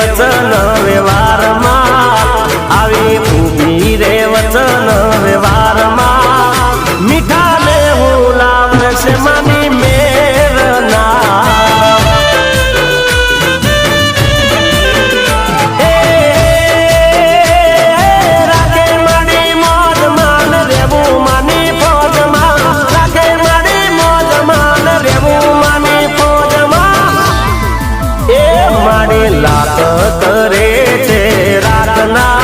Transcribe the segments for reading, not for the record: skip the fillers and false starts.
વચન વ્યવહારમાં આવી ઊભી રે વચન વ્યવહારમાં મીઠા ને હું લાવશે માની મેરના રાખે મારી મોજ માન રેવું માની ફોજમાં રાખે મારી મોજ માન રેવું માની ફોજમાં એ મારી લાત કરે છે રાતના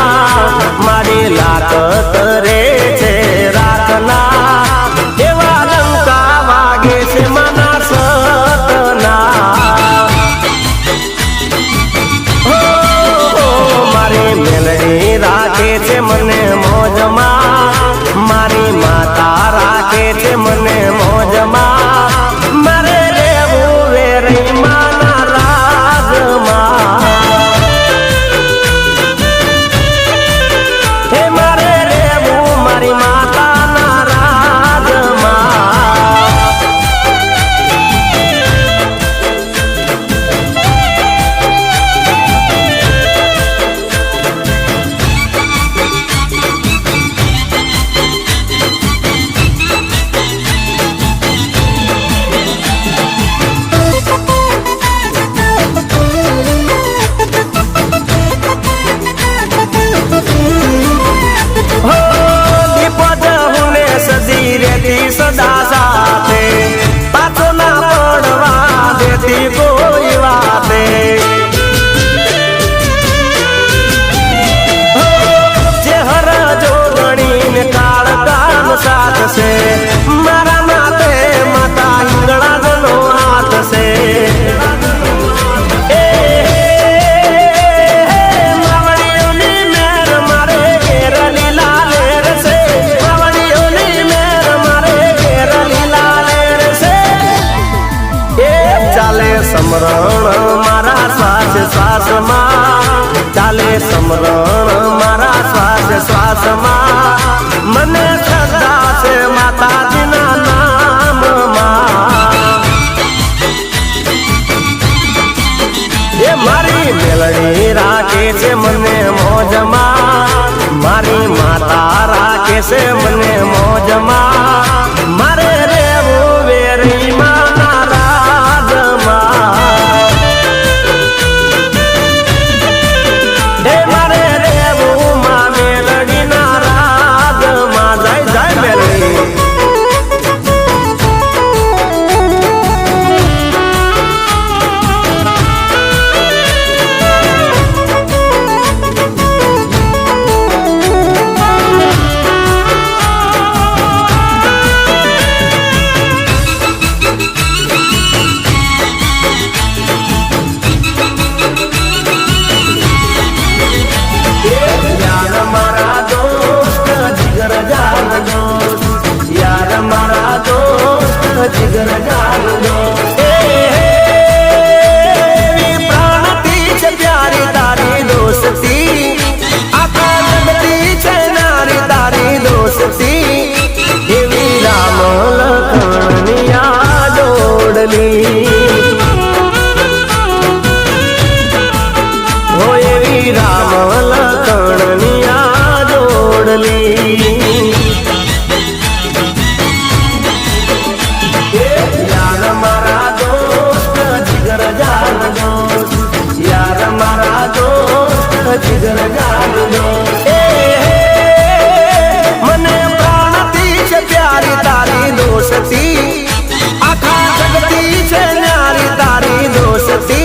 મારી લાત કરે છે રાતના એવા લંકા વાગે છે મના સતના મારી મેલડી રાખે છે મને મોજમાં મારી માતા રાખે છે મને મોજમાં મારે રેવું વેરી માના રાજમાં હે મારે રેવું મારી માતાના રાજમાં સદા સાથે પાછો ના પડવા દેતી કોઈ વાતે ચહેર જો ગણીને કાળ કામ સાથ છે મારા માથે માતા હિંગળા જનો હાથ છે સમરણ મારા શ્વાસ શ્વાસમાં ચાલે સમરણ મારા શ્વાસ શ્વાસમાં મને શ્રદ્ધા છે માતાજીના નામમાં એ મારી મેલડી રાખે છે મને મોજમાં મારી માતા રાખે છે મને મોજમાં મારે રેવું વેરી માના રાજમાં હે મારે રેવું માં મેલડીના રાજમાં જય જય મેલડી जिगर जान दो प्राणती छे प्यारी तारी दोस्ती आका जगती छे नारी तारी दोस्ती एवी राम लखन या जोड़ली हो एवी राम लखन या जोड़ली जिगर जान दो मने प्राणती छे प्यारी तारी दोस्ती आखा जगती छे न्यारी तारी दोस्ती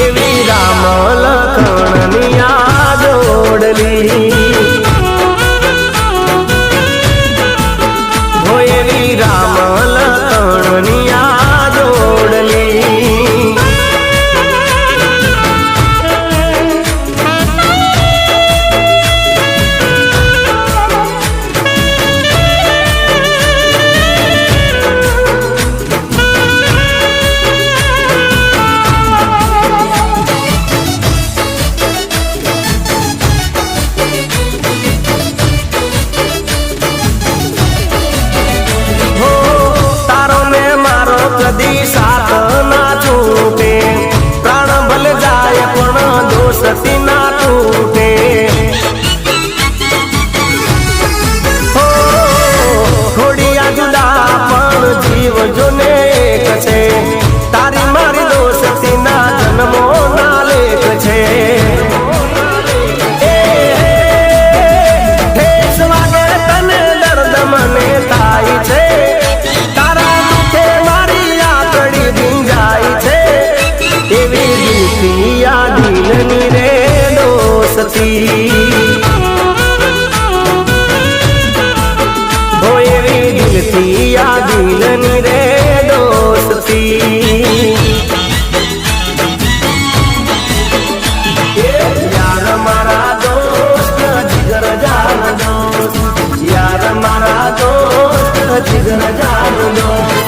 एवी राम लखन निया जोड़ली हो एवी राम लखन निया जोड़ली દોસ્તી ના તૂટે હો થોડિયા જુદા પણ જીવ જોને એક છે તારી મારી દોસ્તી ના જન્મો ના લેખ છે દિલની રે દોસ્તી હો એવી દિલથી આ દિલની રે દોસ્તી યાર મારા દોસ્ત જીગર જાન દોસ્ત યાર મારા દોસ્ત જીગર જાન દોસ્ત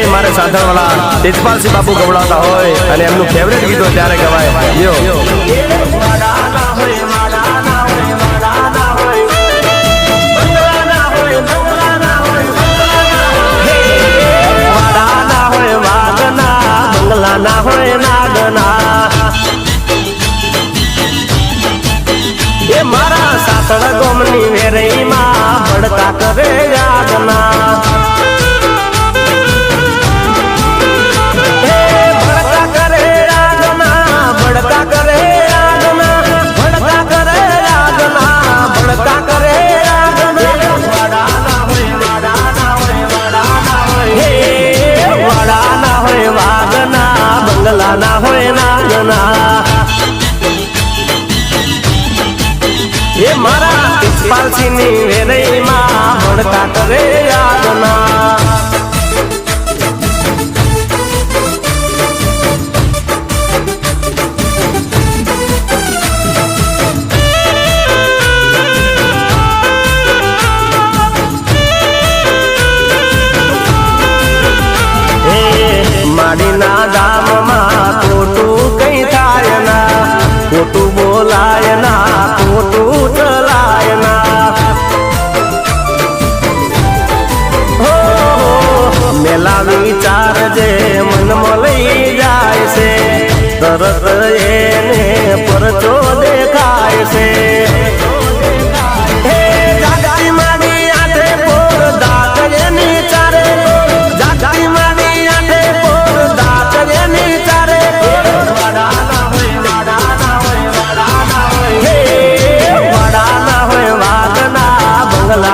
મારે સાધણવાળા તેજપાલસિંહ બાપુ ગવડાવતા હોય અને એમનું ફેવરેટ ગીતો ત્યારે ગવાય યો બંગલાના હોય નાગના એ મારા સાસણ ગોમની વેરઈમાં ભડકા કરે યાદના ના હોય નાગના એ મારા તેજપાલસિંહની વેરઈમાં ભડકા કરે યાદના માડીના ગામમાં ખોટું કઈ થાય ના ખોટું બોલાય ના ખોટું ચલાય ના હો મેલા વિચાર જે મનમાં લઈ જાય છે તરત એને પરચો દેખાય છે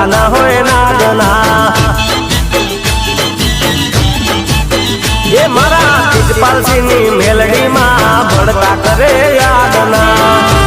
ના હોય નાગના એ મારા તેજપાલસિંહની મેલડીમાં ભડકા કરે યાદના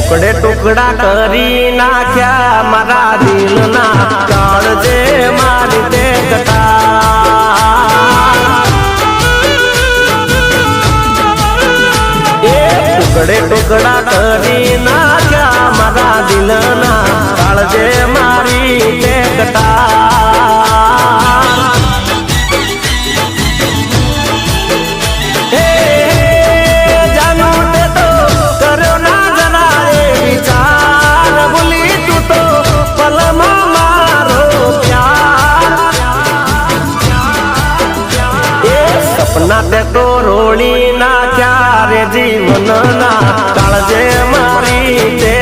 ટુકડે ટુકડા કરી નાખ્યા મારા દિલના કાળજે મારી તે ટુકડે ટુકડા કરી નાખ્યા મારા દિલના કાળજે મારી તે સપના તે તો રોળી નાખ્યા રે જીવનના કાળજે મારી તે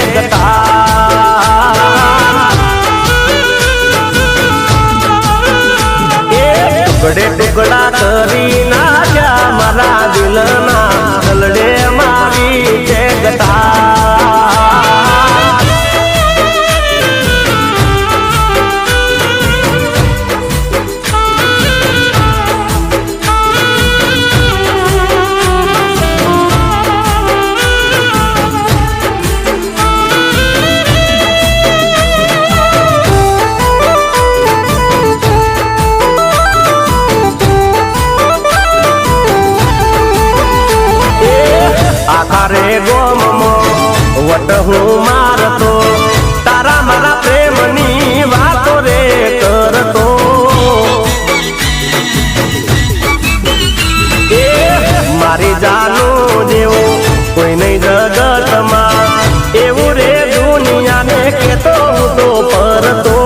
ટુકડે ટુકડા કરી નાખ્યા મારા દિલના હલડે મારી તે વટ હું મારતો તારા મારા પ્રેમની વાતો રે કરતો એ મારી જાનું જેવું કોઈ નહીં જગતમાં એવું રે દુનિયાને કેતો હું તો પરતો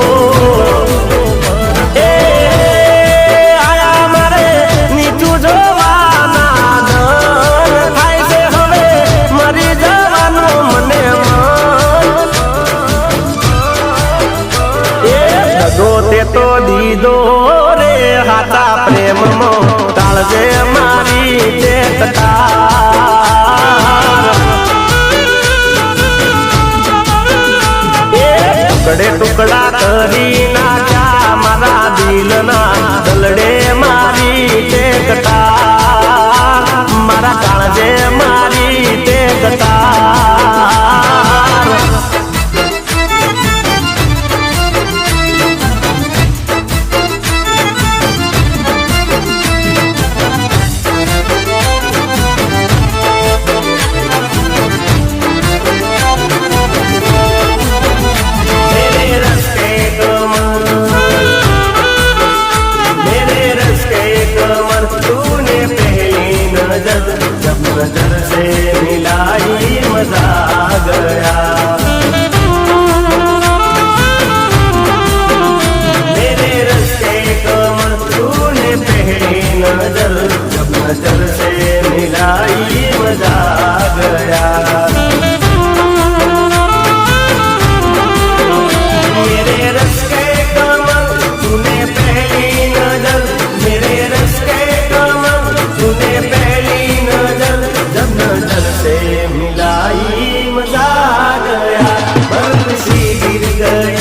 એ આયા મારે નીચું જોવાના ધન થાય છે હવે મરી જવાનું મને મન એ દગો તે તો દીધો રે હાથા પ્રેમમાં તાળજે મારી તે ટુકડે ટુકડા કરી નાખ્યા મારા દિલના દલડે મારી તે કટાર મારા કાળજે મારી તે કટાર नजर से मिलाई मजा गया मेरे रस्ते कमर तूने पहली नजर जब नजर से मिलाई मजा गया मेरे रस्ते कमर तूने पहली नजर मेरे रस्ते कमर तूने से मिलाई मजा गया बर्फ सी गिर गई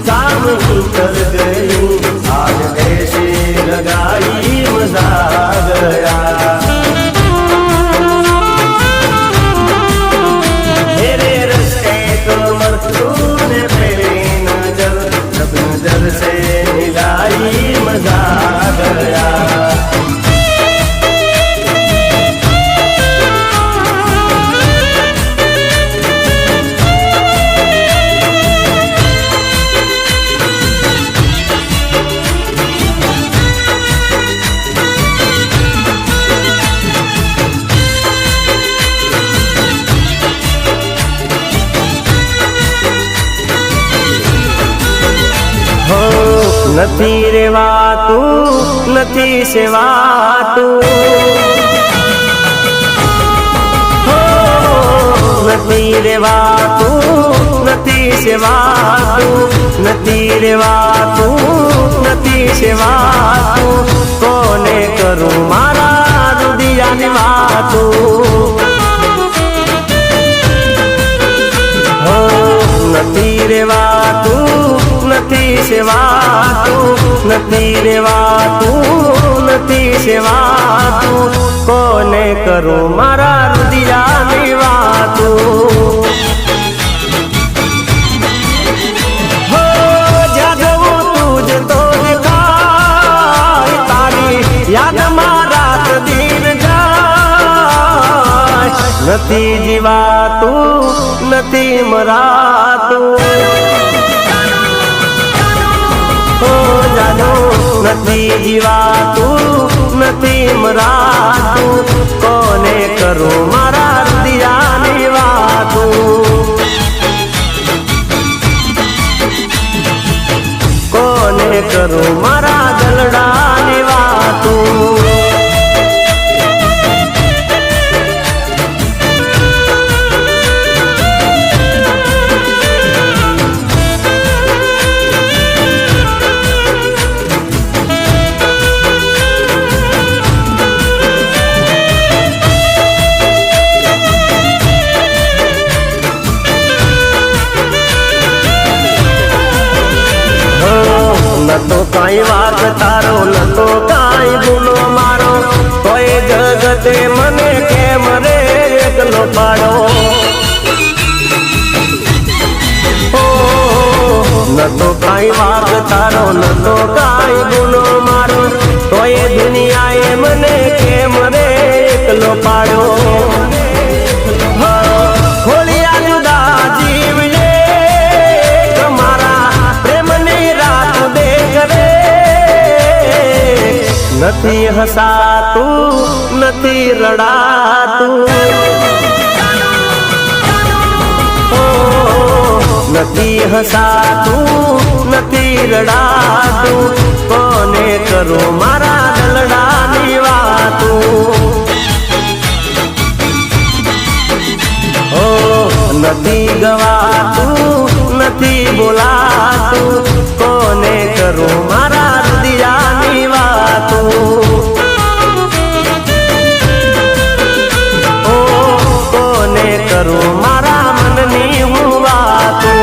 शाम उतर गई आज ऐसे लगाई मजा गया मेरे रस्ते कमर तूने पहली नजर जब नजर से मिलाई मजा गया નથી રેવાતું નથી સેવાતું નથી રેવાતું નથી સેવાતું નથી રેવાતું નથી સેવાતું કોને કરું મારા દુધિયાની વાતું નથી રેવાતું નથી સેવાતું નથી રેવાતું નથી સેવાતું કોને કરું મારા રુદિયાની વાતું હો જ્યાં જવું તું જ તો દેખાય તારી યાદમાં રાત દિન જાય નથી જીવાતું નથી મરાતું જાનો નથી જીવાતું નથી મરાતું કોને કરું મારા રુદિયાની વાતું કોને કરું મારા દલડાની વાતું નતો કાંઈ વાગ તારો નતો કાંઈ ભૂલો મારો કોઈ જગતે મને કેમ રે એકલો પાડો નતો કાંઈ વાગ તારો નતો કાંઈ ભૂલો મારો કોઈ દુનિયાએ મને કેમ રે એકલો પાડો ખોલિયા જુદા નથી હસાતું નથી રડાતું, નથી હસાતું નથી રડાતું, કોને કરું મારા દલડાની વાતું. નથી ગવાતું નથી બોલાતું, કોને કરું મારા હૃદયની વાતું. કોને કરું મારા મનની હું વાતું.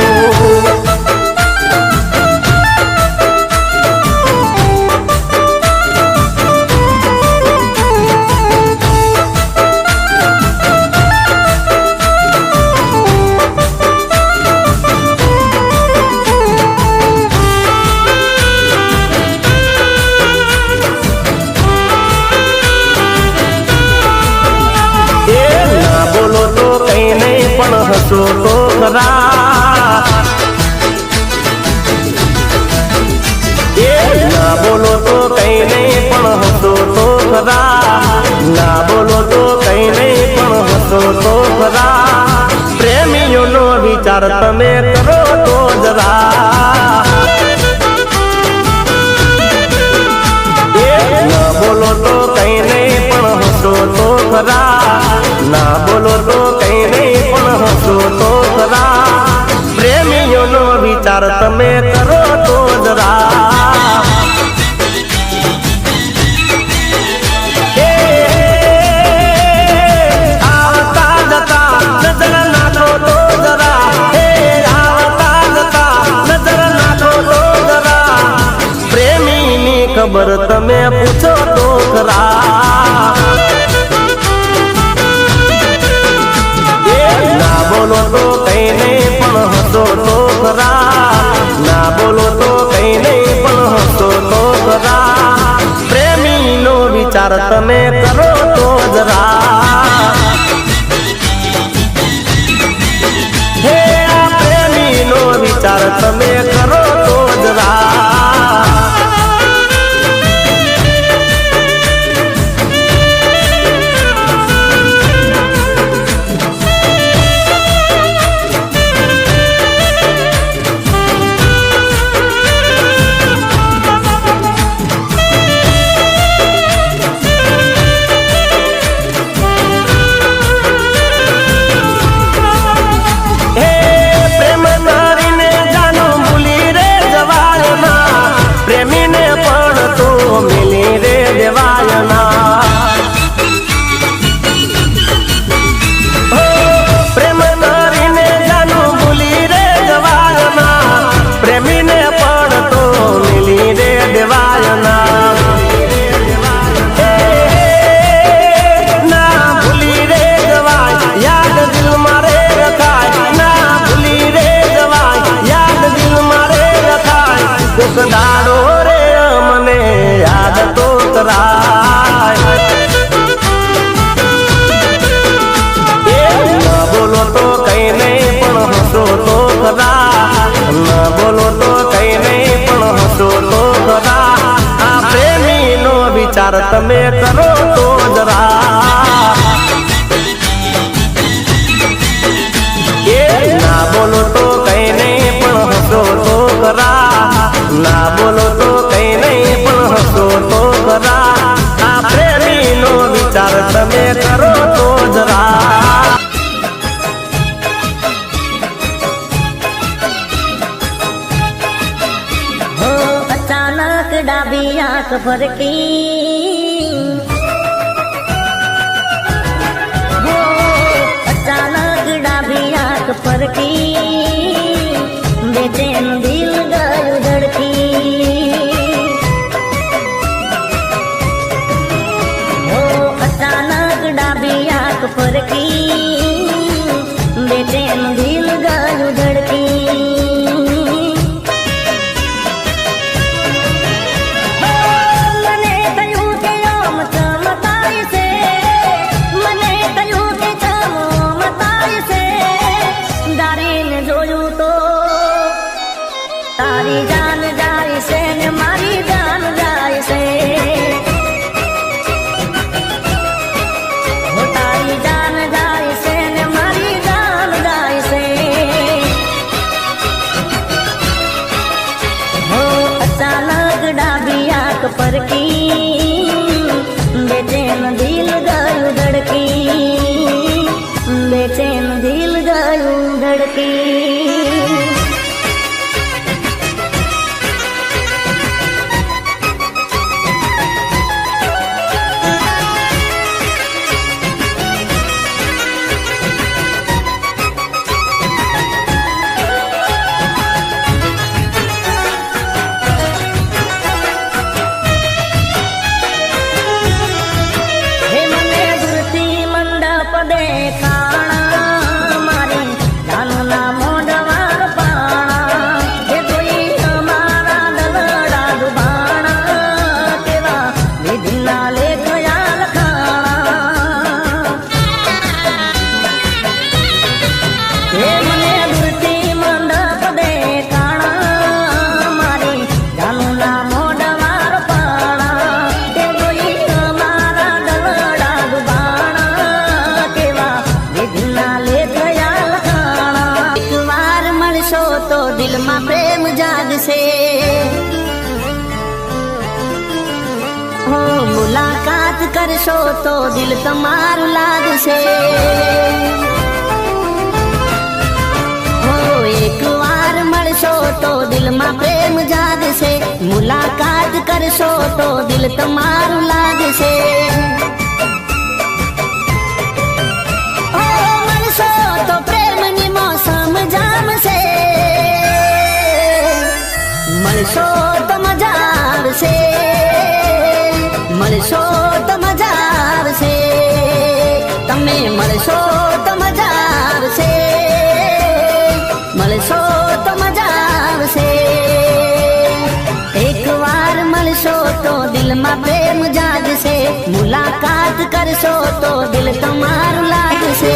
હસો તો ખરા, ના બોલો તો કઈ નહીં પણ હસો તો ખરા, ના બોલો તો કઈ નહીં પણ હસો તો ખરા. પ્રેમીઓનો વિચાર તમે કરો તો જરા, ના બોલો તો કઈ નહીં પણ હસો તો ખરા, ના બોલો તો કઈ નહીં પણ હસો તો ખરા. પ્રેમીઓનો વિચાર તમે કરો તો જરા. આવતા જતા નજર નાખો તો જરા, આવતા જતા નજર નાખો તો જરા. પ્રેમીની ખબર તમે પૂછો તો ખરા. ના બોલો તો કઈ નહીં પણ હસો તો ખરા, ના બોલો તો કઈ નહીં પણ હસો તો ખરા. પ્રેમીનો વિચાર તમે કરો તો જરા. હે આ પ્રેમીનો વિચાર તમે કરો તો જરા. પ્રેમીને પણ તો મિલી રે દેવાયના, પ્રેમ કરીને જાનું ભૂલી રે જવાયના. પ્રેમીને પણ તો મિલી રે દેવાયના, ના ભૂલી રે જવાય યાદ દિલ મારે રખાય, ના ભૂલી રે જવાય યાદ દિલ મારે રખાય. દાડો રે મને યાદ તો કરાય. ના બોલો તો કઈ નહીં પણ હસો તો ખરા, ના બોલો તો કઈ નહીં પણ હસો તો ખરા. આ પ્રેમીનો વિચાર તમે કરો તો જરા. ના બોલો તો કઈ નહીં પણ હસો તો ખરા, ના બોલો તો કઈ નહીં પણ હસો તો ખરા. આ પ્રેમીનો વિચાર તમે કરો તો જરા. અચાનક ડાબી આંખ ફરકી, અચાનક ડાબી આંખ ફરકી, બેચેન દિલ ગયું ધડકી. અચાનક ડાબી આંખ ફરકી, બેચેન દિલ ગયું ધડકી. મને થયું કે આમ ચમકાય છે, મને થયું કે ચમકાય છે. દારીને દિલમાં પ્રેમ જાગશે. હો મુલાકાત કરશો તો દિલ તમારું લાગશે. હો એકવાર મળશો તો દિલમાં પ્રેમ જાગશે. મુલાકાત કરશો તો દિલ તમારું લાગશે. હો મળશો તો પ્રેમની મોસમ જામશે. મળશો તો મજા આવશે. મળશો તો મજા આવશે. તમે મળશો તો મજા આવશે. મળશો તો મજા આવશે. એકવાર મળશો તો દિલમાં પ્રેમ જાગશે. મુલાકાત કરશો તો દિલ તમારું લાગશે.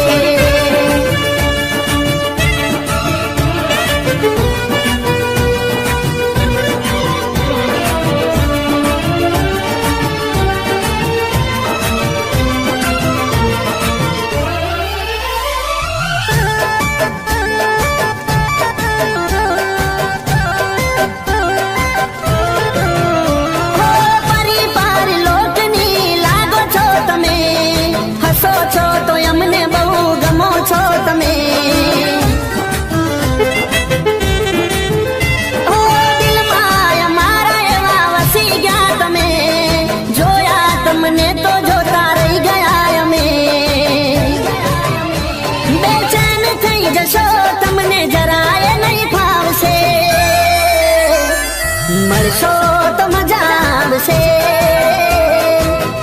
મળશો તો મજા આવશે.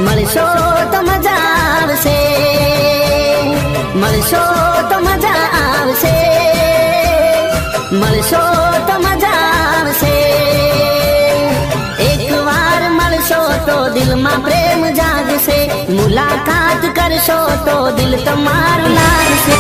મળશો તો મજા આવશે. મળશો તો મજા આવશે. મળશો તો મજા આવશે. એકવાર મળશો તો દિલમાં પ્રેમ જાગશે. મુલાકાત કરશો તો દિલ તમારું લાગશે.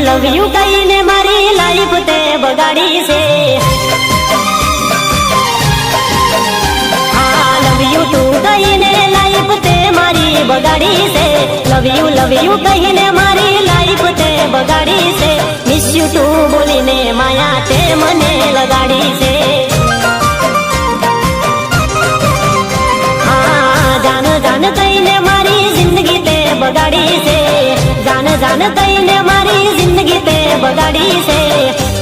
લવ યુ કહીને મારી લાઈફ તે બગાડી છે. હા લવ યુ ટુ કહીને લાઈફ તે મારી બગાડી છે. લવ યુ કહીને મારી લાઈફ તે બગાડી છે. મિસ યુ ટુ બોલીને માયા તે મને લગાડી છે. હા જાન જાન કહીને મારી જિંદગી તે બગાડી છે. જાન જાન કહીને મારી જિંદગી તે બગાડી છે.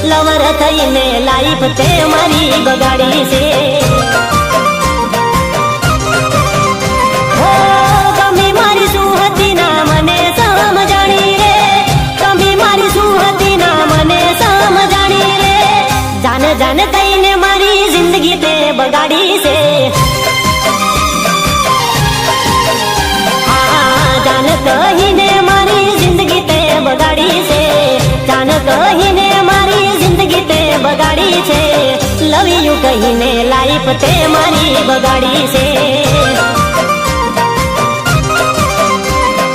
લવર થઈને લાઈફ તે મારી બગાડી છે. હો ગમી મારી શું હતી ના મને સમજાણી રે. ગમી મારી શું હતી ના મને સમજાણી રે. જાન જાન કહીને મારી જિંદગી તે બગાડી છે. હા જાન કહીને મારી જિંદગી તે બગાડી છે. જાન કહીને મારી જિંદગી તે બગાડી છે. લવ યુ કહીને લાઈફ તે મારી બગાડી છે.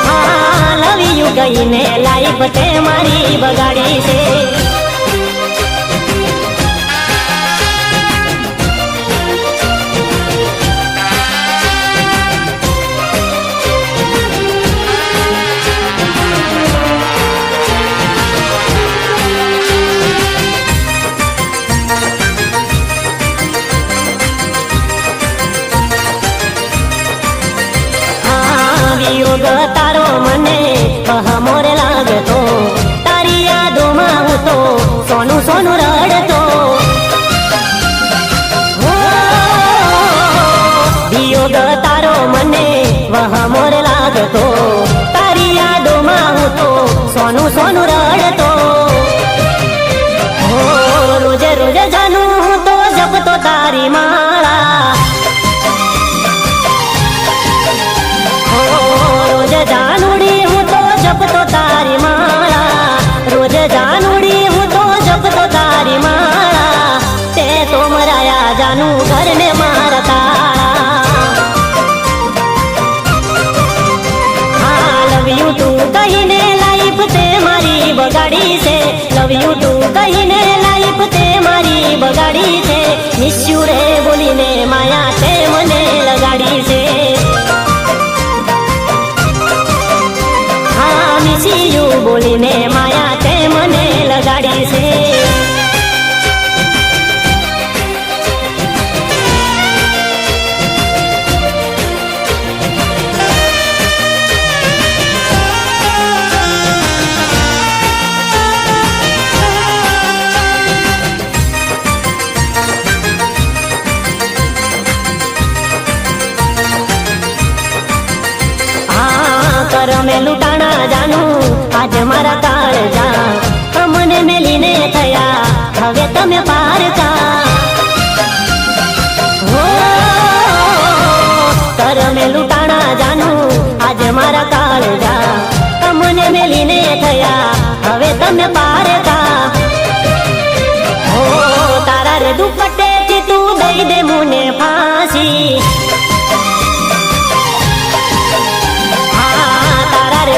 હા લવ યુ કહીને લાઈફ તે મારી બગાડી છે. વિયોગ તારો મને બહમોર લાગતો. તારી યાદોમાં હું તો સોનું સોનું રડતો. વિયોગ તારો મને બહમોર લાગતો. તારી યાદોમાં હું તો સોનું સોનું રડતો. રોજ રોજ જાનું હું તો જપતો તારી માળા. રોજ જાનુડી હું તો જપતો તારી માળા. રોજ જાનુડી હું તો જપતો તારી માળા. તે તો મરાયા જાનું ઘરને મારા તાળા. હા લવ યુ ટુ કહીને લાઈફ તે મારી બગાડી છે. લવ યુ ટુ કહીને લાઈફ તે મારી બગાડી છે. મિસ યુ રે બોલીને માયા તે મને લગાડી છે. મિસિયું બોલીને માયા તે મને લગાડી છે. કરમે લૂંટાણા જાનું આજ મારા કાળજા અમને મેલીને થયા હવે તમે પારકા. હો કરમે લૂંટાણા જાનું આજ મારા કાળજા અમને મેલીને થયા હવે તમે પારકા. હો તારા રે દુપટ્ટેથી તું દઈ દે મુને ફાંસી.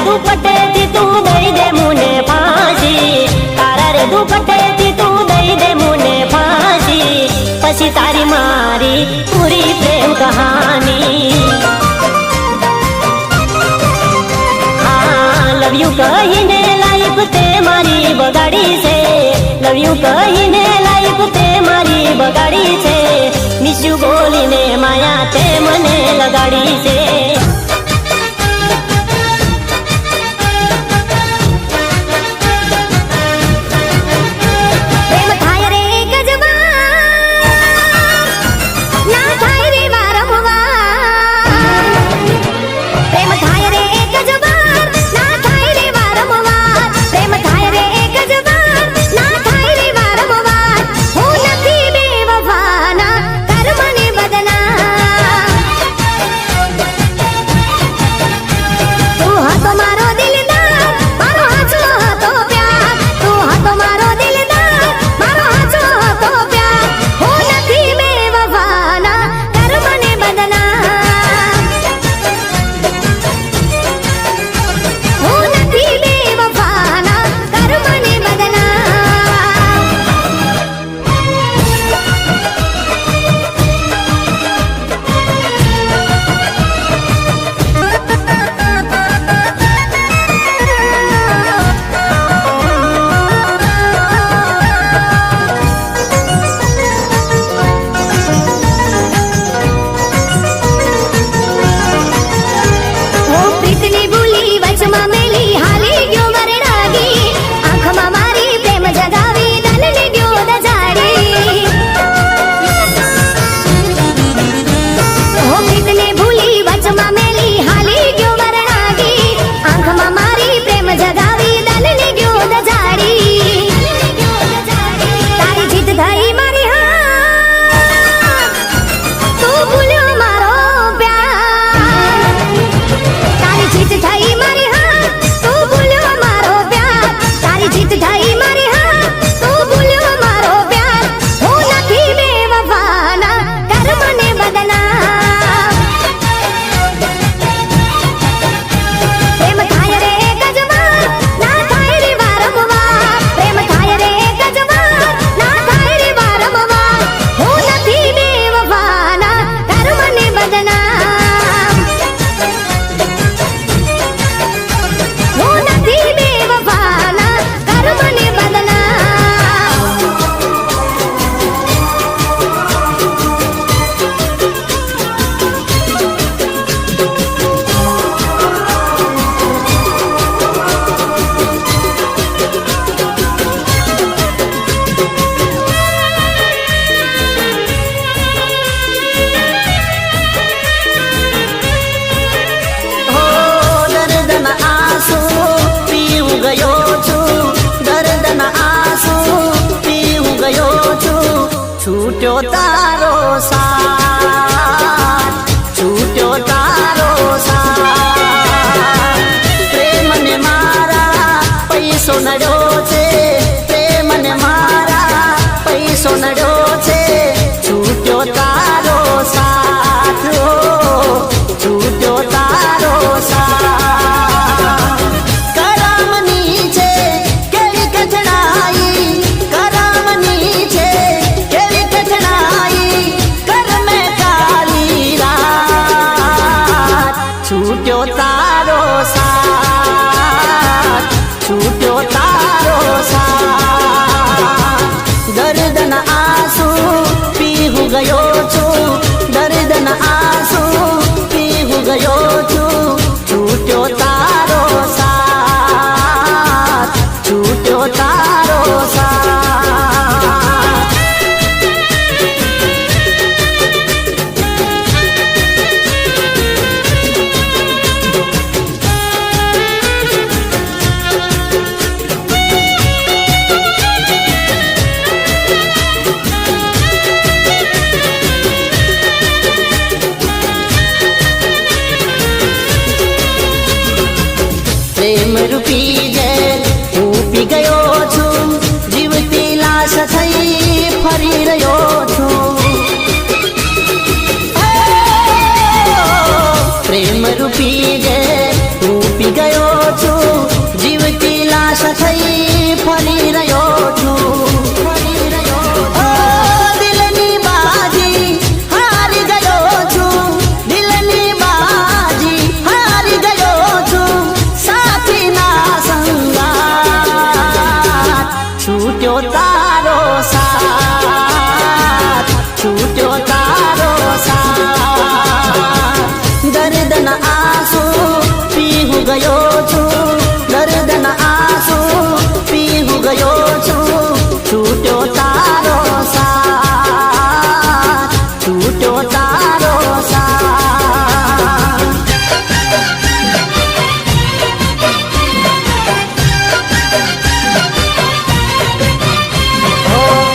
દુપટ્ટેથી તું દઈ દે મુને ફાંસી. તારા રે દુપટ્ટેથી તું દઈ દે મુને ફાંસી. પછી તારી મારી પૂરી પ્રેમ કહાની. હા લવ યુ કહીને લાઈફ તે મારી બગાડી છે. લવ યુ કહીને લાઈફ તે મારી બગાડી છે. મિસ યુ બોલીને માયા તે મને લગાડી છે. છૂટ્યો તારો સાથ, છૂટ્યો તારો સાથ. પ્રેમને મારા પૈસો નડ્યો છે, પ્રેમને મારા પૈસો નડ્યો છે. છૂટ્યો તારો સાથ, છૂટ્યો તારો સાથ. કરામની છે કેવી કઠણાઈ, કરામની છે કેવી કઠણાઈ. કરમે કાલી રાત, છૂટ્યો તારો સાથ, પ્રેમ રૂપી ઝેર હું પી ગયો છું, જીવતી લાશ થઈ ફરી રહ્યો છું. પ્રેમ રૂપી ઝેર હું પી ગયો છું, જીવતી લાશ થઈ ફરી રહ્યો છું. દિલની બાજી હારી ગયો છું, દિલની બાજી હારી ગયો છું. સાથીના સંગાત છૂટ્યો તારો સાથ, છૂટ્યો તારો સાથ. દર્દના આંસુ પીહું ગયો છું, દર્દના આંસુ પીહું ગયો છું. છૂટ્યો તારો સાથ, છૂટ્યો તારો સાથ.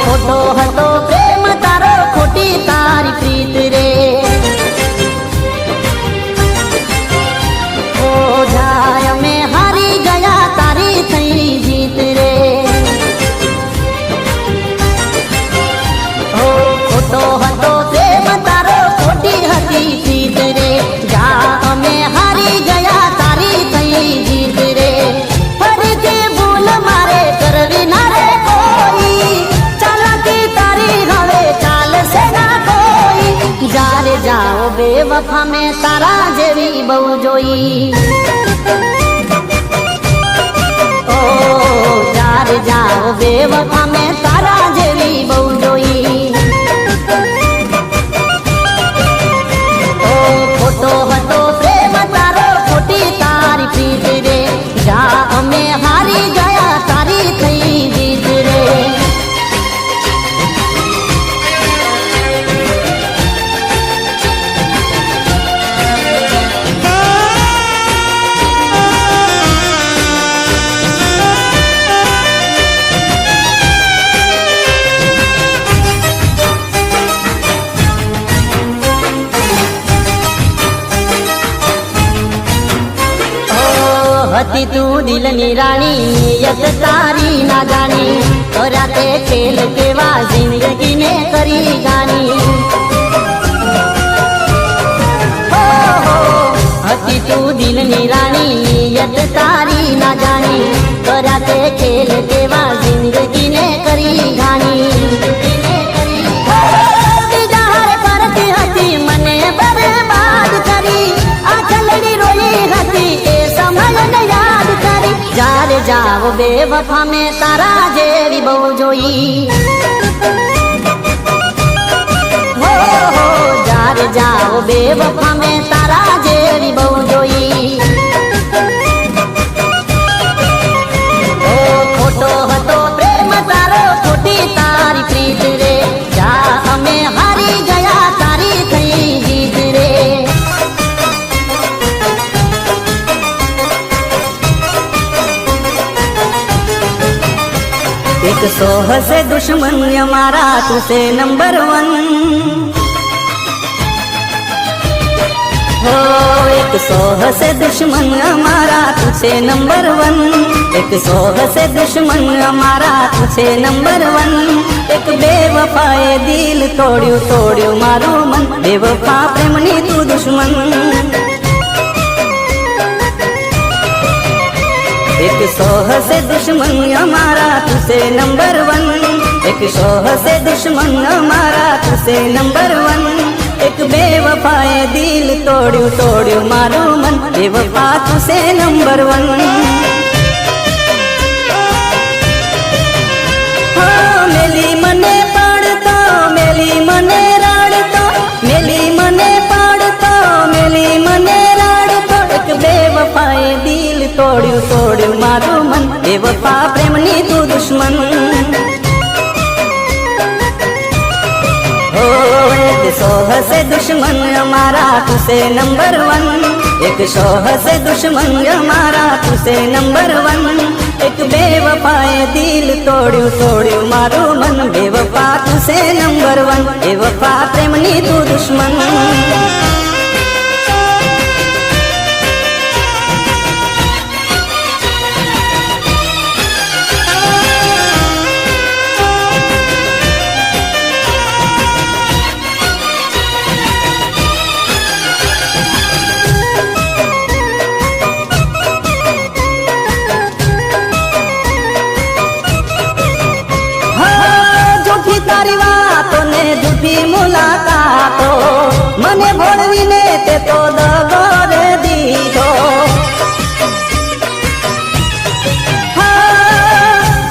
ખોટો હતો પ્રેમ તારો, ખોટી તારી પ્રીત રે. ઓ જાય અમે હારી ગયા, તારી થઈ જીત રે. ઓ ખોટો હતો પ્રેમ તારો, ખોટી હતી પ્રીત રે. જા અમે હારી ગયા, તારી થઈ જીત રે. ફરીથી ભૂલ મારે કરવી ના રે કોઈ, ચાલાકી તારી હવે ચાલશે ના કોઈ. જ્યારે જાઓ બેવફા મેં તારા જેવી બહુ જોઈ. ઓ જ્યારે જાઓ બેવફા મેં તારા જેવી બહુ જોઈ. ઓ ખોટો હતો પ્રેમ તારો, ખોટી તારી પ્રીત રે. જા અમે હારી ગયા, તારી થઈ જીત રે. હતી તું દિલની રાણી, નિયત તારી ના જાણી. કર્યા તે ખેલ કેવા જિંદગીને કરી ગાની. હતી તું દિલની રાણી, નિયત તારી ના જાણી. કર્યા તે ખેલ કેવા જિંદગીને કરી ગાની. બીજા હારે કરતી હતી મને બરબાદ કરી, આ ચલડી રોઈ હતી એ સમયને યાદ કરી. જ્યારે જાઓ બેવફા મેં તારા જેવી બહુ જોઈ. હો જ્યારે જાઓ બેવફા મેં તારા જેવી બહુ જોઈ. ઓ ખોટો હતો પ્રેમ તારો, ખોટી તારી પ્રીત રે. જા અમે હારી ગયા, તારી થઈ જીત રે. एक सौ से दुश्मन हमारा तुझसे नंबर वन. हो एक सौ से दुश्मन हमारा तुझसे नंबर वन. एक सौ से दुश्मन हमारा तुझसे नंबर वन. एक बेवफाए दिल तोड़્યું તોડ્યું મારું મન. બેવફા પ્રેમની તું દુશ્મન. एक सौ से दुश्मन हमारा तुझसे नंबर वन. एक सौ से दुश्मन हमारा तुझसे नंबर वन. एक बेवफाए दिल तोड़્યું તોડ્યું મારું મન. બેવફા तुझसे नंबर वन. મેલી મને પાડતો, મેલી મને રાડતો, મેલી મને પાડતો, મેલી મને રાડતો. એક બેવફાએ દિલ તોડ્યું તોડ્યું મારું મન. બેવફા પ્રેમની તું દુશ્મન. हो एक सौ से दुश्मन हमारा तुझसे नंबर वन. एक सौ से दुश्मन हमारा तुझसे नंबर वन. एक बेवफाए दिल तोड़્યું તોડ્યું મારું મન. બેવફા तुझसे नंबर वन. બેવફા પ્રેમની તું દુશ્મન. તારી વાતો ને જૂઠી મુલાકાતો મને ભોળવીને તે તો દગો રે દીધો.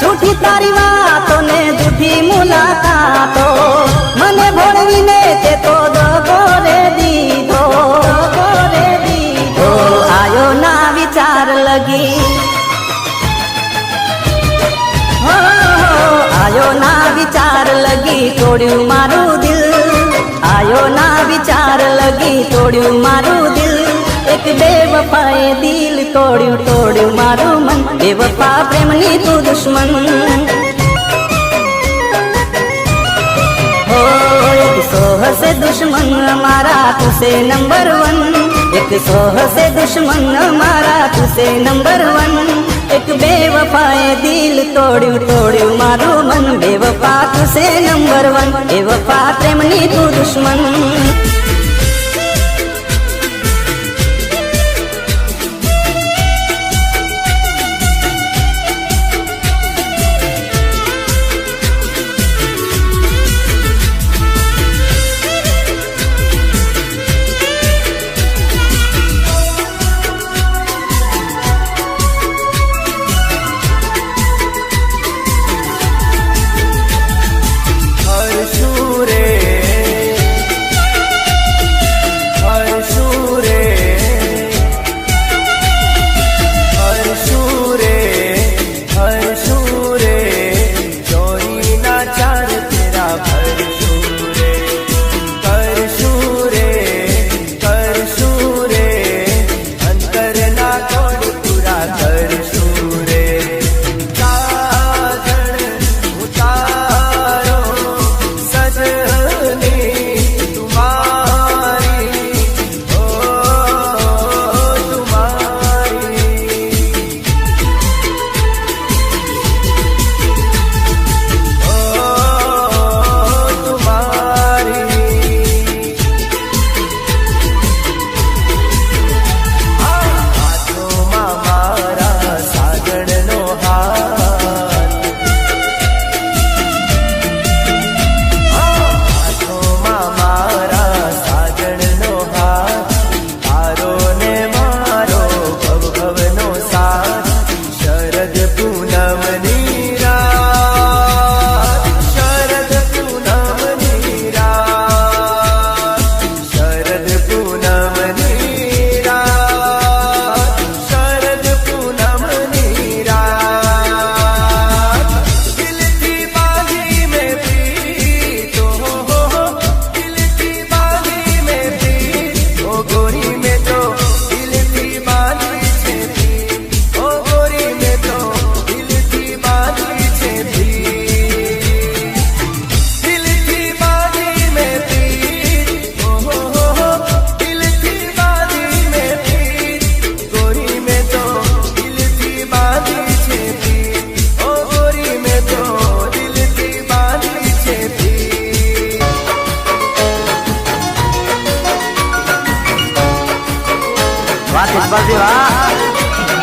જૂઠી તારી વાતો ને જૂઠી મુલાકાતો મને ભોળવીને તે તો દગો રે દીધો. આયો ના વિચાર લગી, આયો ના વિચાર લગી તોડ્યું મારું દિલ. આયો ના વિચાર લગી તોડ્યું મારું દિલ. એક બેવફાએ દિલ તોડ્યું મારું મન. બેવફા પ્રેમની તું દુશ્મન. हो एक सोह से दुश्मन हमारा तुसे नंबर वन. एक सोह से दुश्मन हमारा तुसे नंबर वन. एक बेवफाए दिल तोड़્યું મારું મન. બેવફા તુસે નંબર વન. બેવફા પ્રેમની તું દુશ્મન.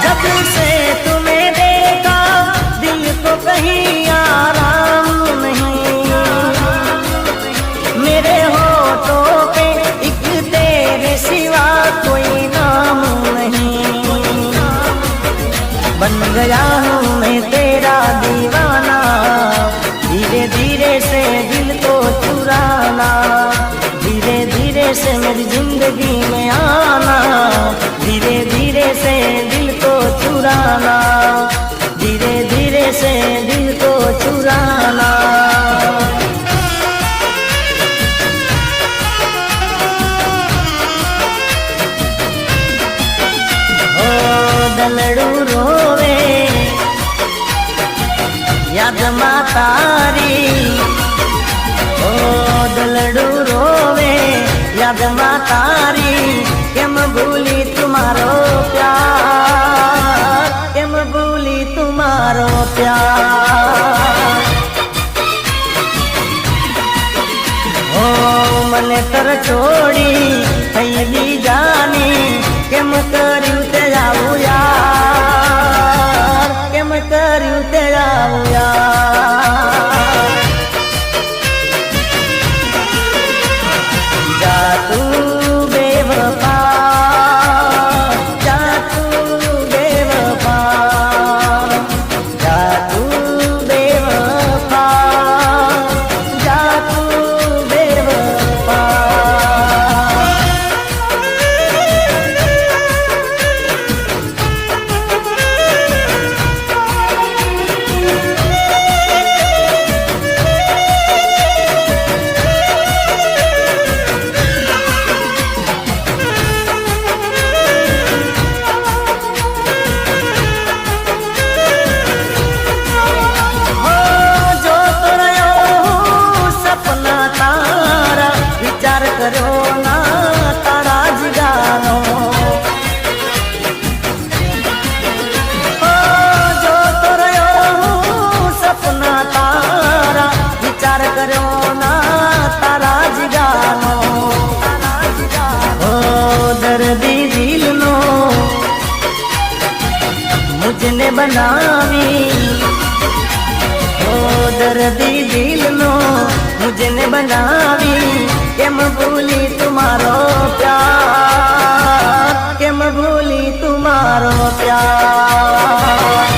जब से तुम्हें देखा दिल को कहीं आराम नहीं. मेरे होठों पे एक तेरे सिवा कोई नाम नहीं. बन गया हूँ मैं तेरा दीवाना. धीरे धीरे से दिल को चुराना. धीरे धीरे से मेरी जिंदगी में आना. धीरे धीरे से दिल को चुराना. धीरे धीरे से दिल को चुराना. ओ दलड़ू रोवे याद मां तारी. ओ दलड़ू रोवे याद मां तारी. केम भूली तुम्हारो प्यार. केम भूली तुम्हारो प्यार. ओ मने तर छोड़ी थई बी जानी. केम कर्यु ते जाऊं यार. केम कर्यु ते जाऊं यार. બનાવી ઓ દર્દી દિલનો મુજને બનાવી કેમ ભૂલી તુમારો પ્યાર કેમ ભૂલી તુમારો પ્યાર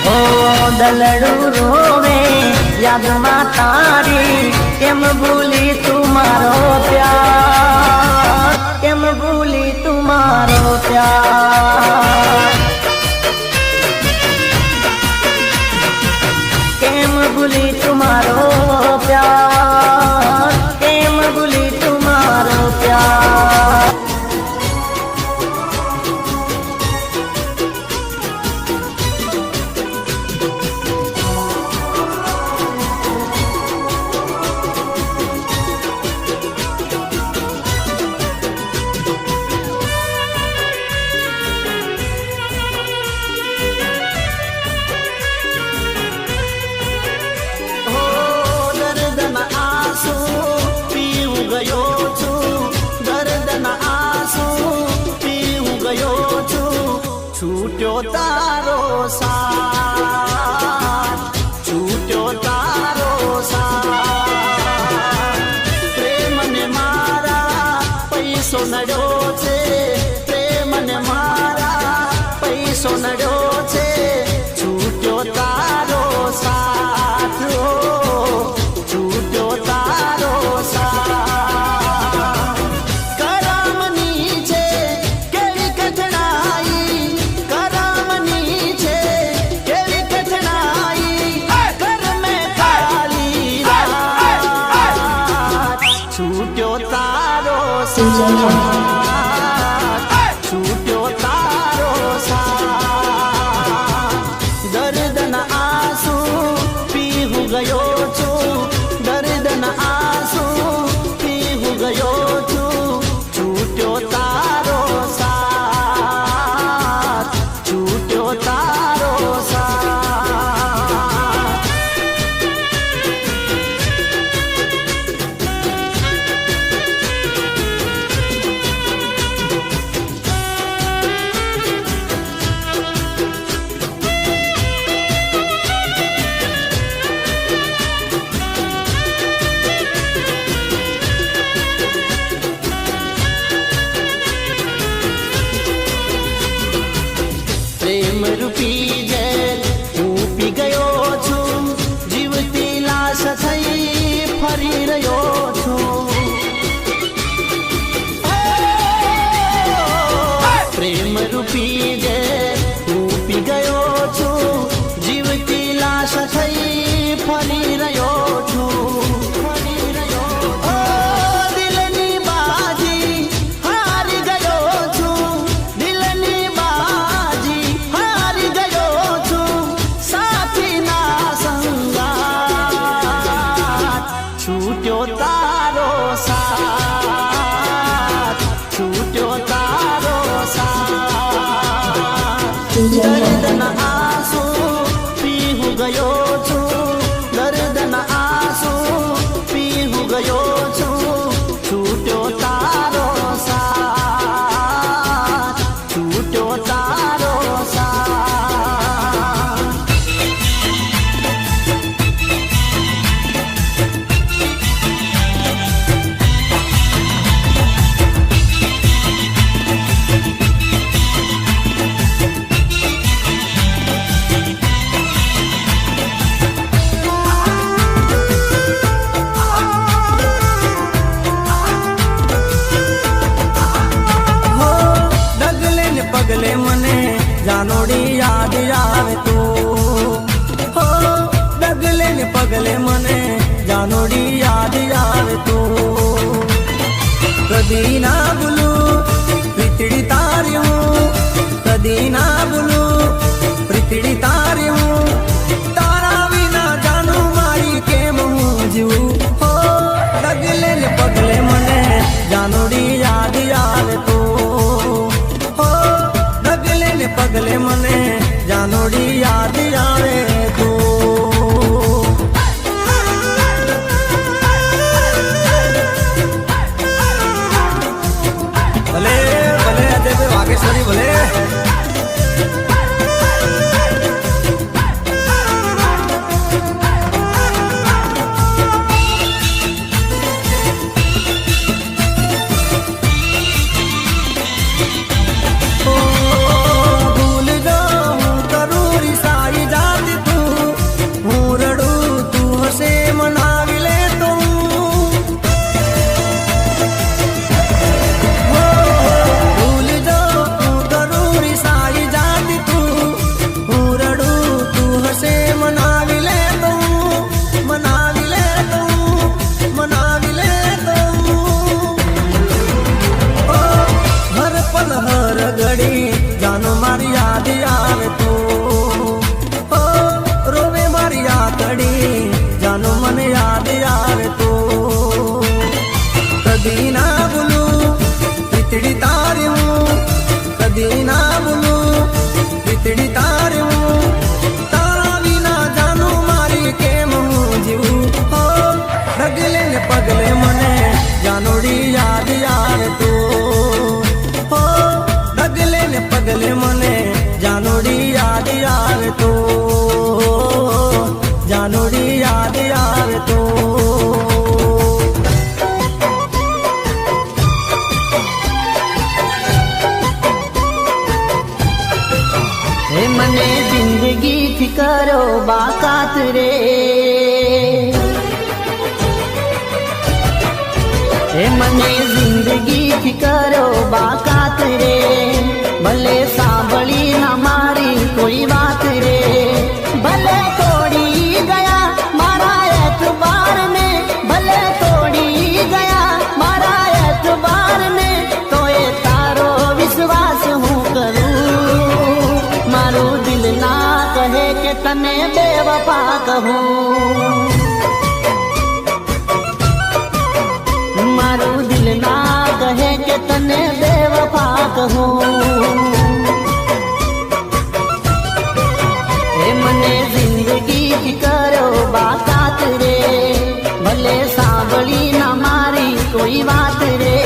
ઓ દલડું રોવે યાદમાં તારી કેમ ભૂલી તુમારો પ્યાર કેમ ભૂલી તુમારો પ્યાર કેમ ભૂલી તુમારો પ્યાર કેમ ભૂલી તુમારો પ્યાર છૂટ્યો તારો સાથ છૂટ્યો તારો સાથ પ્રેમને મારા પૈસો નડ્યો છે પ્રેમને મારા પૈસો નડ્યો છે છૂટ્યો તારો સાથ છૂટ્યો તારો સાથ કરામની છે કેવી કઠણાઈ કરામની છે કેવી કઠણાઈ કર મેં ખાલી રાત છૂટ્યો તારો સાથ છૂટ્યો તારો સાથ દર્દના આંસુ પીહું ગયો છું દર્દના આંસુ પીહું ગયો છું છૂટ્યો તારો સાથ છૂટ્યો તારો સાથ પ્રેમ રૂપી જેલ હું પી ગયો છું જીવતી લાશ થઈ ફરી રહ્યો છું પ્રેમ રૂપી જેલ હું પી ગયો છું જીવતી લાશ થઈ ફરી રહ્યો છું ફરી રહ્યો દિલની બાજી હારી ગયો છું દિલની બાજી હારી ગયો છું સાથીના સંગાત છૂટ્યો તારો સાથ છૂટ્યો તારો સાથ દર્દના આંસુ પીહું ગયો છું દર્દના આંસુ પીહું ગયો છું છૂટ્યો તારો સાથ છૂટ્યો તારો સાથ હો ડગલે ને પગલે મને જાનોડી યાદ આવે તું હો ડગલે ને પગલે મને જાનોડી યાદ આવે તું કદી ના ભૂલું પ્રીતડી તારી હું કદી ના ભૂલું પ્રીતડી તારી હું તારા વિના જાનું મારી કેમ હું જીવું હો ડગલે ને પગલે મને જાનોડી યાદ આવે તું હો ડગલે ને પગલે મને જાનોડી યાદ આવે તું વીતડી તારી હું કદી ના ભૂલું, વીતડી તારી હું તારા વિના જાનું મારી કેમ હું જીવું. હો ડગલે ને પગલે મને જાનોડી યાદ આવે તું. હો ડગલે ને પગલે મને જાનોડી યાદ આવે તું, જાનોડી યાદ આવે તું. હે મને જિંદગી થી કરો બાકાત રે, હે મને જિંદગી થી કરો બાકાત રે, ભલે સાંભળી ના મારી કોઈ વાત રે, ભલે તોડી ગયા મારા એતબાર ને, ભલે તોડી ગયા મારા એતબાર ને, તો એ તારો વિશ્વાસ હું કરું. મારું દિલ ના કહે કે તને બેવફા કહું, મારું દિલ ના કહે કે તને બેવફા કહું. હે મને જિંદગી થી કરો બાકાત રે, ભલે સાંભળી ના મારી કોઈ વાત રે.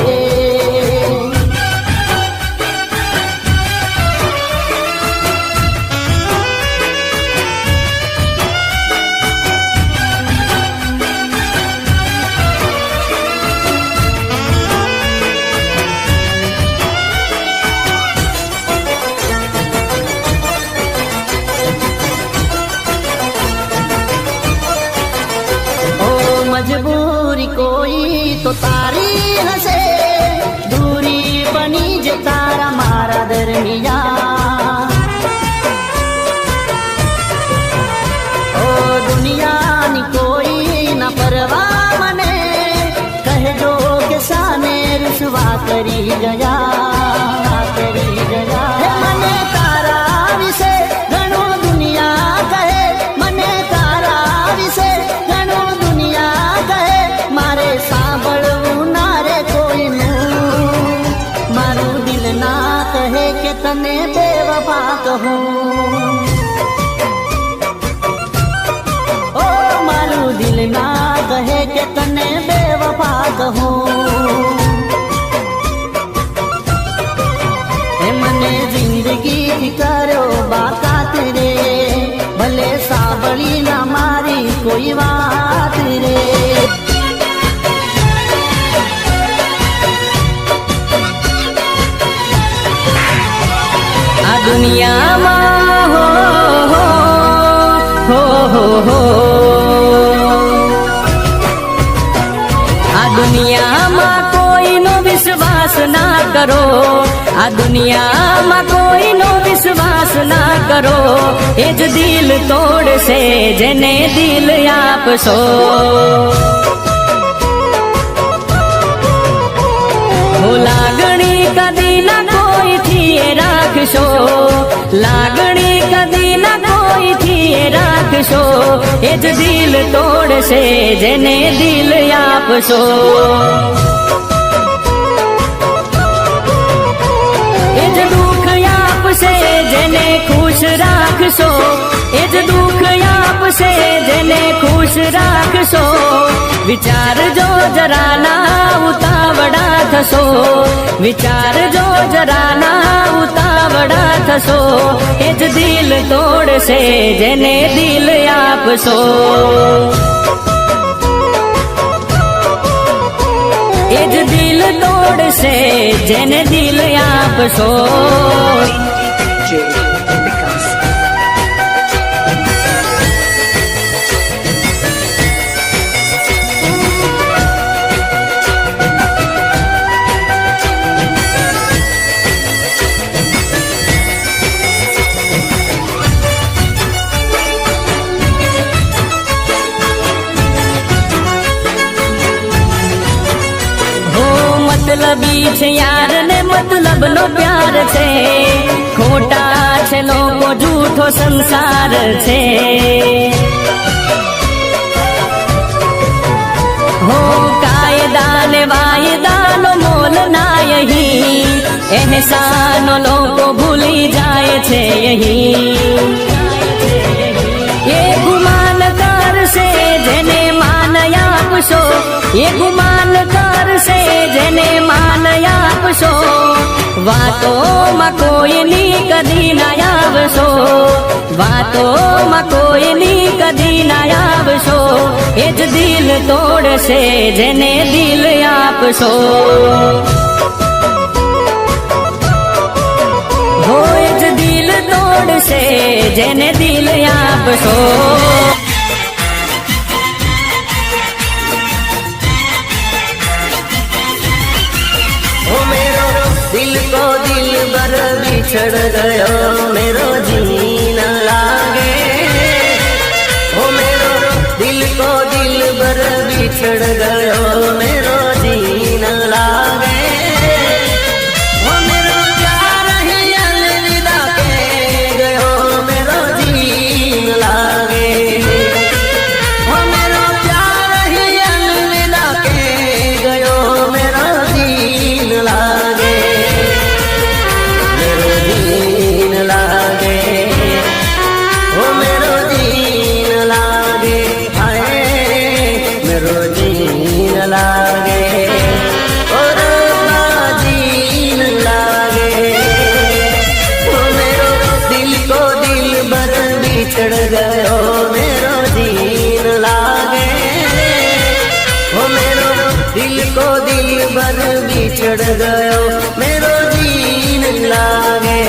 मजबूरी कोई तो तारी हसे, दूरी बनी जे तारा मारा दरमिया. ओ दुनियानी कोई न परवा મને, કહેજો કે સાને રૂસવા કરી ગયા, કરી ગયા. હે મને તારા વિશે ઘણું દુનિયા કહે, મને તારા વિશે ઘણું દુનિયા કહે, મારે સાંભળવું ના રે કોઈનું. મારું દિલ ના કહે કે તને બેવફા કહું, ઓ મારું દિલ ના કહે કે તને બેવફા કહું. હે મને જિંદગી થી કરો બાકાત રે, ભલે સાંભળી ના મારી કોઈ વાત રે. આ દુનિયામાં હો આ દુનિયામાં કોઈનો વિશ્વાસ ના કરો, આ દુનિયામાં કોઈનો વિશ્વાસ ના કરો, એ જ દિલ તોડશે જેને દિલ આપશો. હો લાગણી કદી ના કોઈથી રાખશો, લાગણી કદી ના કોઈથી રાખશો, એ જ દિલ તોડશે જેને દિલ આપશો. એ જ દુઃખ આપશે જેને ખુશ રાખશો, એ જ દુઃખ આપશે જેને ખુશ રાખશો. વિચારજો જરા ના ઉતાવળા થશો, વિચારજો જરા ના ઉતાવળા થશો, એ જ દિલ તોડશે જેને દિલ આપશો. એ જ દિલ તોડશે જેને દિલ આપશો. મતલબી છે યાર ને મતલબ નો પ્યાર છે, ખોટા છે લોકો જૂઠો સંસાર છે. હો કાયદા ને વાયદા નો મોલ ના અહીં, એહસાનો લોકો ભૂલી જાય છે યહી એ ગુમાન કરશે જેને માન આપશો એ ગુમાન કરશે જેને માન આપશો વાતોમાં કોઈની કદી ના આવશો વાતોમાં કોઈની કદી ના આવશો એ જ દિલ તોડશે જેને દિલ આપશો હોય જ દિલ તોડશે જેને દિલ આપશો ओ मेरो दिल को दिल बर बिछड़ गयो मेरो जी न लागे ओ मेरो दिल को दिल बर बिछड़ गयो मेरो जी न लागे ओ मेरो प्यार ही अलविदा के गयो मेरो जी न लागे ओ मेरो प्यार ही अलविदा के गयो मेरो जी न लागे मेरो जीन लागे ओ मेरो जीन लागे हाय मेरो जीन लागे ओ रब्बा जीन लागे ओ मेरो दिल को दिल बर बिछड़ गयो मेरो जीन लागे ओ मेरो दिल को दिल बर बिछड़ गयो मेरो जीन लागे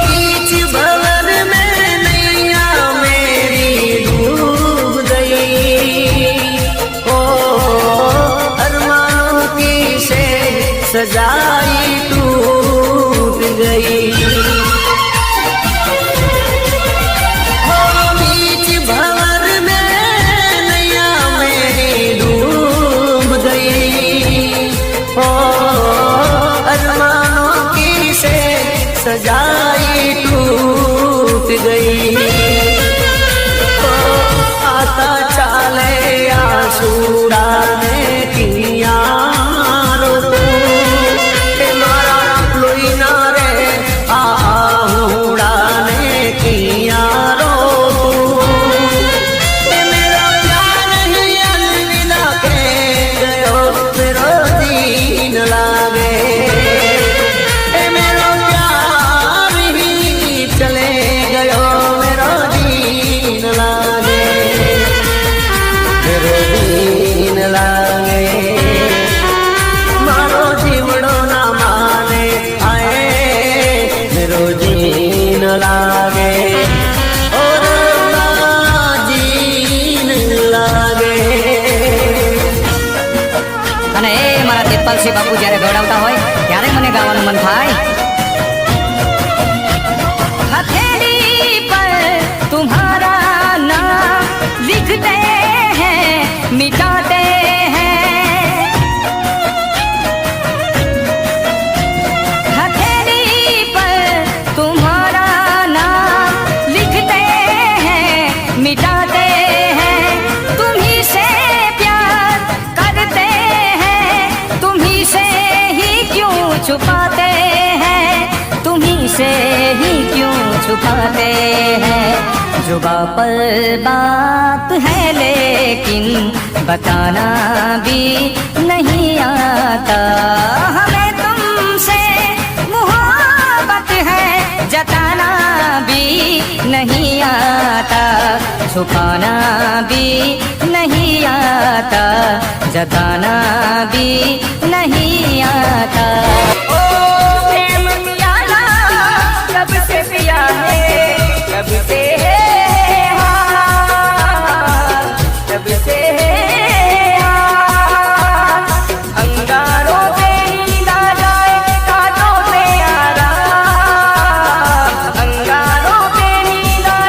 बीच भंवर में नैया मेरी डूब गई ओ अरमानों की से सजाई टूट गई ओ बीच भंवर में नैया मेरी डूब गई ओ अरमानों की से सजाई टूट गई ओ आता चाले आसूड़ा ने किया रो मारा लोई ना रे आहूड़ा ने किया रो मेरा प्यार ही अलविदा के गयो मेरो दीन लागे मेरो प्यार ही चले गयो मेरो दीन लागे मेरो दीन लागे मारो जीवड़ो ना माने आए मेरो दीन लागे और जीन लागे અને એ મારા દેવપાલસિંહ બાપુ જ્યારે ગવડાવતા હોય ત્યારે મને ગાવાનું મન થાય હથેળી પર तुम्हारा नाम लिखते हैं मिटाते हैं हथेली पर तुम्हारा नाम लिखते हैं मिटाते हैं तुम्ही से प्यार करते हैं तुम्ही से ही क्यों छुपाते हैं तुम्ही से ही क्यों छुपाते हैं जुबां पर बात है लेकिन बताना भी नहीं आता हमें तुमसे मोहब्बत है जताना भी नहीं आता छुपाना भी नहीं आता जताना भी नहीं आता ओ प्रेम प्याला कब से पिया है कब से है हाँ, कब से है हाँ। अंगारों पे नींद आ जाए कांटों पे आराम अंगारों पे नींद आ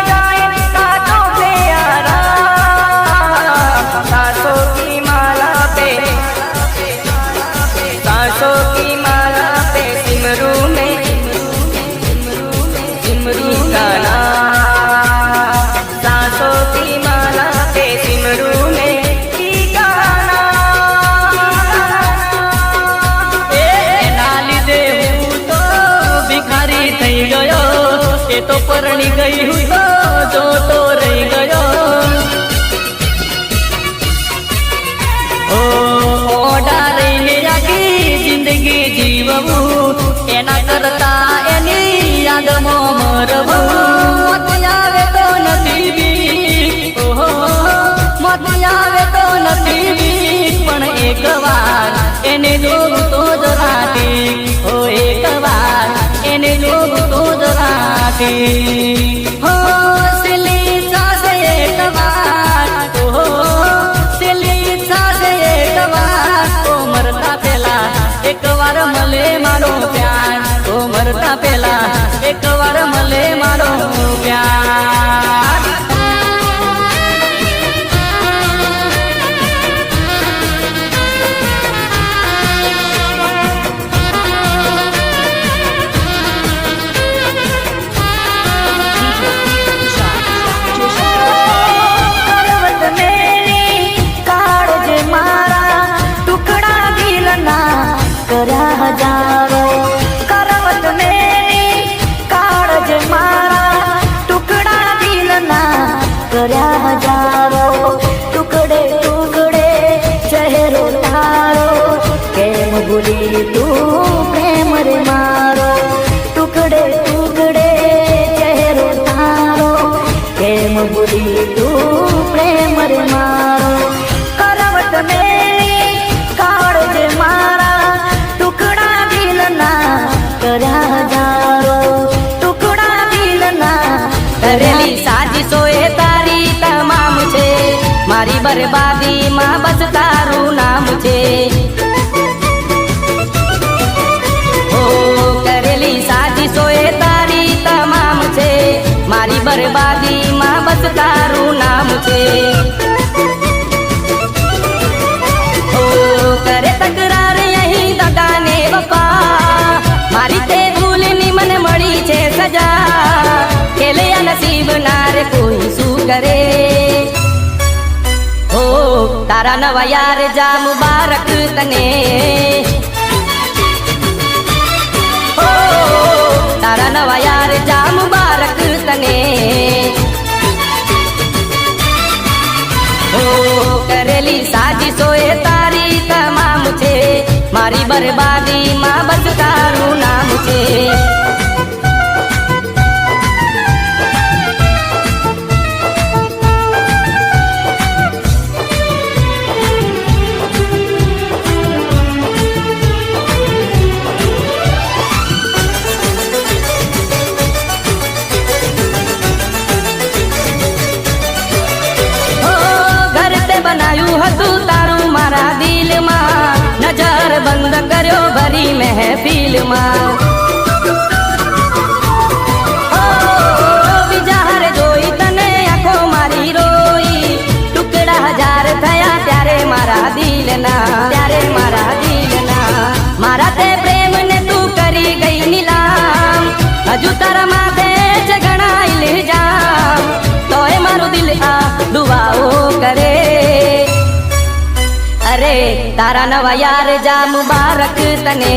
તો પરણી ગઈ હું તો જોતો રહી ગયો. ઓડા રહીને આખી જિંદગી જીવવું એના કરતા એની યાદમાં મરવું. મોત આવે તો નથી બીક, ઓહો મોત આવે તો નથી બીક, પણ એક વાર એને જોવું તો જ રાતી, ઓ એક વાર એને જોવું તો જ રાતી. હો સિલી સાસે એક વાર, ઓહો સિલી સાસે એક વાર, ઓ મરતા પેલા એક વાર મળે મારો પ્યાર, ઓ મરતા પેલા એક વાર મળે મારો પ્યાર. કર્યા હજારો કરવત મેરી કાળજ મારા, ટુકડા દિલના કર્યા હજારો, ટુકડે ટુકડે ચહેરો તારો, કેમ ભૂલી તું પ્રેમ રે મારો, ટુકડે ટુકડે ચહેરો તારો, કેમ ભૂલી તું પ્રેમ રે મારો. કરવત મેરી કાળજ મારા, ટુકડા દિલના કર્યા હજારો, ટુકડા દિલના. કરેલી સાજીશો એ તારી તમામ છે, મારી બરબાદીમાં બસ તારું નામ છે. ઓ કરેલી સાજીશો એ તારી તમામ છે, મારી બરબાદીમાં બસ તારું નામ છે. કરે તકરાર અહીં દગાને વફા, મારી તે ભૂલની મને મળી છે સજા, ખેલે નસીબ ના રે કોઈ શું કરે. હો તારા નવા યાર જા મુબારક તને, હો તારા નવા યાર જા મુબારક તને. હો કરેલી સાજીશો એ તારી તમામ છે, મારી બરબાદીમાં બસ તારું નામ છે. બનાયું હતું તારું મારા દિલમાં, નજર બંધ કર્યો ભરી મહેફિલમાં. વિચાર જોઈ તને આંખો મારી રોઈ, ટુકડા હજાર થયા ત્યારે મારા દિલના, ત્યારે મારા દિલના. મારા તે પ્રેમને તું કરી ગઈ નીલામ, હજુ તારા માથે જ ઘણા ઇલ્ઝામ, તોય મારું દિલ આ દુઆઓ કરે. અરે તારા નવા યાર જા મુબારક તને,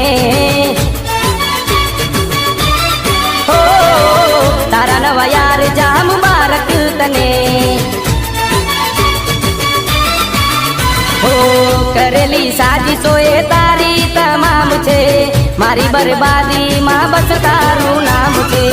હો તારા નવા યાર જા મુબારક તને. હો કરેલી સાજીશો એ તારી તમામ છે, મારી બરબાદીમાં બસ તારું નામ છે.